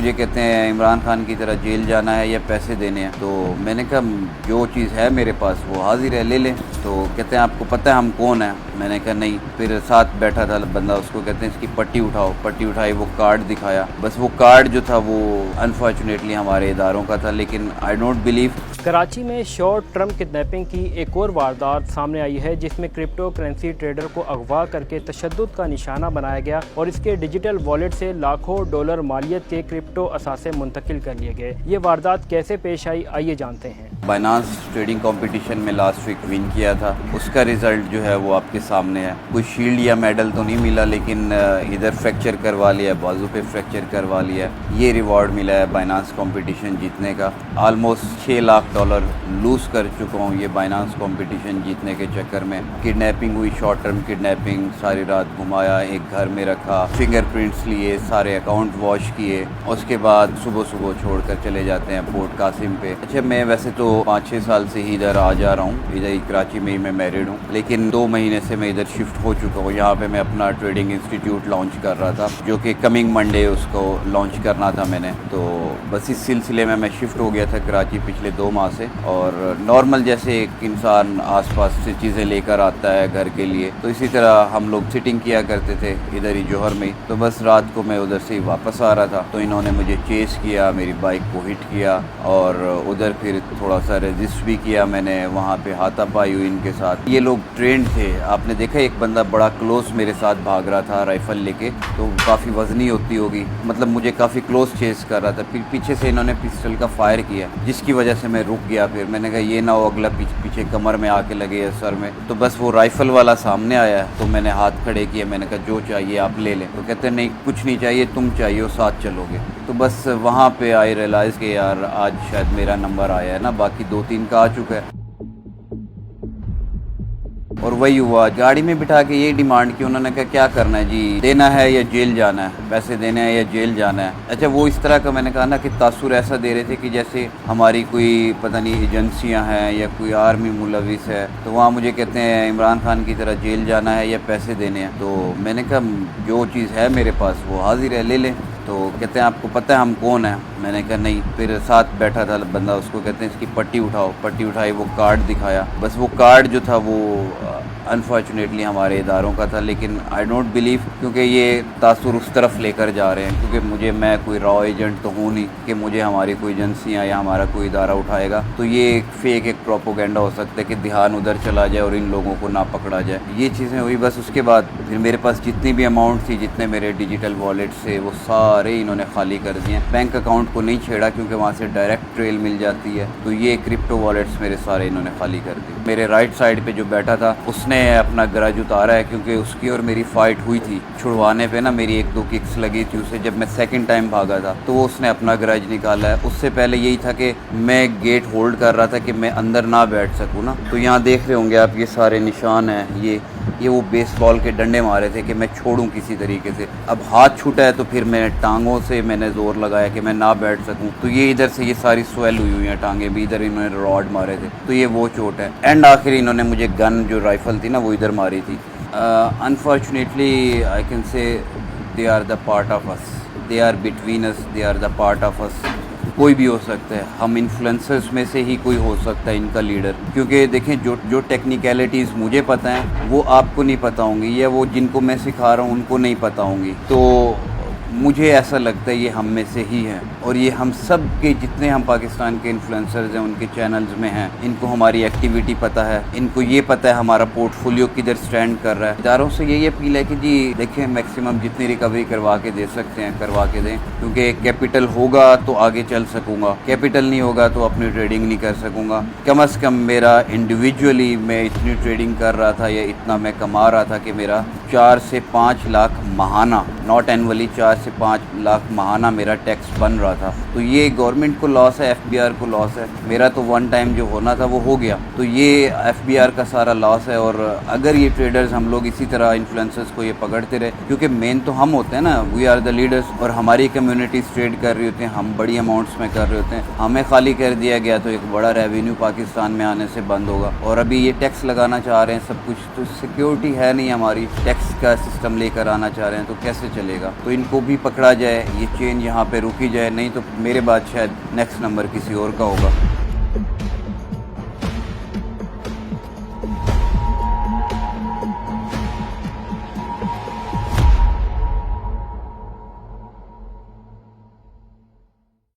मुझे कहते हैं इमरान खान की तरह जेल जाना है या पैसे देने हैं। तो मैंने कहा जो चीज़ है मेरे पास वो हाजिर है, ले लें। तो कहते हैं आपको पता है हम कौन हैं? मैंने कहा नहीं। फिर साथ बैठा था बंदा, उसको कहते हैं इसकी पट्टी उठाओ। पट्टी उठाई, वो कार्ड दिखाया। बस वो कार्ड जो था वो अनफॉर्चुनेटली हमारे इदारों का था, लेकिन आई डोंट बिलीव। कराची में शॉर्ट टर्म किडनैपिंग की एक और वारदात सामने आई है, जिसमें क्रिप्टो करेंसी ट्रेडर को अगवा करके तशद्दुद का निशाना बनाया गया और इसके डिजिटल वॉलेट से लाखों डॉलर मालियत के क्रिप्टो असासे मुंतकिल कर लिए गए। ये वारदात कैसे पेश आई, आइए जानते हैं। बाइनांस ट्रेडिंग कंपटीशन में लास्ट वीक विन किया था, उसका रिजल्ट जो है वो आपके सामने है। कोई शील्ड या मेडल तो नहीं मिला, लेकिन इधर फ्रैक्चर करवा लिया, बाजू पे फ्रैक्चर करवा लिया। ये रिवॉर्ड मिला है बाइनांस कंपटीशन जीतने का। ऑलमोस्ट 6 लाख डॉलर लूज़ कर चुका हूँ ये बाइनांस कंपटीशन जीतने के चक्कर में। किडनैपिंग हुई, शॉर्ट टर्म किडनैपिंग, सारी रात घुमाया, एक घर में रखा, फिंगरप्रिंट्स लिए, सारे अकाउंट वॉश किए, उसके बाद सुबह सुबह छोड़कर चले जाते हैं पोर्ट कासिम पे। अच्छा, मैं वैसे तो 5-6 साल से ही इधर आ जा रहा हूँ, इधर ही कराची में ही मैं मैरिड हूँ, लेकिन 2 महीने से मैं इधर शिफ्ट हो चुका हूँ। यहाँ पे मैं अपना ट्रेडिंग इंस्टीट्यूट लॉन्च कर रहा था, जो कि कमिंग मंडे उसको लॉन्च करना था मैंने। तो बस इस सिलसिले में मैं शिफ्ट हो गया था कराची पिछले 2 माह से। और नॉर्मल जैसे एक इंसान आसपास से चीज़ें लेकर आता है घर के लिए, तो इसी तरह हम लोग सिटिंग किया करते थे इधर ही जौहर में। तो बस रात को मैं उधर से ही वापस आ रहा था, तो इन्होंने मुझे चेस किया, मेरी बाइक को हिट किया और उधर फिर थोड़ा सा रेजिस्ट भी किया मैंने। वहाँ पे हाथापाई हुई इनके साथ। ये लोग ट्रेंड थे, आपने देखा एक बंदा बड़ा क्लोज मेरे साथ भाग रहा था राइफल लेके, तो काफ़ी वजनी होती होगी, मतलब मुझे काफ़ी क्लोज चेस कर रहा था। फिर पीछे से इन्होंने पिस्टल का फायर किया, जिसकी वजह से मैं रुक गया। फिर मैंने कहा ये ना हो अगला पीछे कमर में आके लगे या सर में। तो बस वो राइफल वाला सामने आया, तो मैंने हाथ खड़े किए, मैंने कहा जो चाहिए आप ले लें। तो कहते नहीं कुछ नहीं चाहिए, तुम चाहिए हो, साथ चलोगे। तो बस वहाँ पे आई रियलाइज़ कि यार आज शायद मेरा नंबर आया है ना, बाकी 2-3 का आ चुका है। और वही हुआ, गाड़ी में बिठा के यही डिमांड की। उन्होंने कहा क्या करना है जी, देना है या जेल जाना है, पैसे देने हैं या जेल जाना है। अच्छा, वो इस तरह का मैंने कहा ना कि तासुर ऐसा दे रहे थे कि जैसे हमारी कोई पता नहीं एजेंसियां हैं या कोई आर्मी मुलविस है। तो वहाँ मुझे कहते हैं इमरान खान की तरह जेल जाना है या पैसे देने हैं। तो मैंने कहा जो चीज़ है मेरे पास वो हाजिर है, ले लें। तो कहते हैं आपको पता है हम कौन हैं? मैंने कहा नहीं। फिर साथ बैठा था बंदा, उसको कहते हैं इसकी पट्टी उठाओ। पट्टी उठाई, वो कार्ड दिखाया। बस वो कार्ड जो था वो अनफॉर्चुनेटली हमारे इदारों का था, लेकिन आई डोंट बिलीव, क्योंकि ये तासुर उस तरफ लेकर जा रहे हैं। क्योंकि मैं कोई रॉ एजेंट तो हूँ नहीं कि मुझे हमारी कोई एजेंसियाँ या हमारा कोई इदारा उठाएगा। तो ये एक फेक एक प्रोपोगेंडा हो सकता है कि ध्यान उधर चला जाए और इन लोगों को ना पकड़ा जाए। ये चीज़ें हुई। बस उसके बाद फिर मेरे पास जितनी भी अमाउंट थी, जितने मेरे डिजिटल वॉलेट से, वो सारे इन्होंने खाली कर दिए। बैंक अकाउंट को नहीं छेड़ा क्योंकि वहाँ से डायरेक्ट ट्रेल मिल जाती है। तो ये क्रिप्टो वॉलेट्स मेरे सारे इन्होंने खाली कर दिए। मेरे राइट साइड पे जो बैठा था उसने अपना गरज उतारा है, क्योंकि उसकी और मेरी फाइट हुई थी। छुड़वाने पे ना मेरी 1-2 किक्स लगी थी उसे, जब मैं सेकंड टाइम भागा था। तो वो उसने अपना गरज निकाला है। उससे पहले यही था कि मैं गेट होल्ड कर रहा था कि मैं अंदर ना बैठ सकूँ ना। तो यहाँ देख रहे होंगे आप, ये सारे निशान हैं। ये वो बेसबॉल के डंडे मारे थे कि मैं छोड़ूं किसी तरीके से। अब हाथ छूटा है तो फिर मैं टांगों से मैंने जोर लगाया कि मैं ना बैठ सकूं। तो ये इधर से ये सारी स्वेल हुई हैं टांगे भी, इधर इन्होंने रॉड मारे थे, तो ये वो चोट है। एंड आखिर इन्होंने मुझे गन जो राइफल थी ना वो इधर मारी थी। Unfortunately I can say they are the part of us, they are between us, they are the part of us. कोई भी हो सकता है, हम इन्फ्लुएंसर्स में से ही कोई हो सकता है इनका लीडर। क्योंकि देखें जो टेक्निकलिटीज़ मुझे पता हैं वो आपको नहीं पता होंगी, या वो जिनको मैं सिखा रहा हूँ उनको नहीं पता होंगी। तो मुझे ऐसा लगता है ये हम में से ही है, और ये हम सब के जितने हम पाकिस्तान के इन्फ्लुएंसर्स हैं उनके चैनल्स में हैं, इनको हमारी एक्टिविटी पता है, इनको ये पता है हमारा पोर्टफोलियो किधर स्टैंड कर रहा है। इदारों से यही अपील है कि जी देखें मैक्सिमम जितनी रिकवरी करवा के दे सकते हैं करवा के दें, क्योंकि कैपिटल होगा तो आगे चल सकूँगा, कैपिटल नहीं होगा तो अपनी ट्रेडिंग नहीं कर सकूँगा। कम से कम मेरा इंडिविजुअली मैं इतनी ट्रेडिंग कर रहा था या इतना मैं कमा रहा था कि मेरा 4 से 5 लाख महाना, नॉट एनुअली, 4 से 5 लाख महाना मेरा टैक्स बन रहा था। तो ये गवर्नमेंट को लॉस है, एफबीआर को लॉस है। मेरा तो वन टाइम जो होना था वो हो गया, तो ये एफबीआर का सारा लॉस है। और अगर ये ट्रेडर्स हम लोग इसी तरह इन्फ्लुएंसर्स को ये पकड़ते रहे, क्योंकि मेन तो हम होते हैं ना, वी आर द लीडर्स, और हमारी कम्युनिटीज ट्रेड कर रही होती हैं, हम बड़ी अमाउंट्स में कर रहे होते हैं। हमें खाली कर दिया गया तो एक बड़ा रेवेन्यू पाकिस्तान में आने से बंद होगा। और अभी ये टैक्स लगाना चाह रहे हैं सब कुछ, तो सिक्योरिटी है नहीं हमारी, टैक्स का सिस्टम लेकर आना चाह रहे हैं, तो कैसे चलेगा। तो इनको भी भी पकड़ा जाए, ये चेन यहाँ पे रुकी जाए, नहीं तो मेरे बाद शायद नेक्स्ट नंबर किसी और का होगा।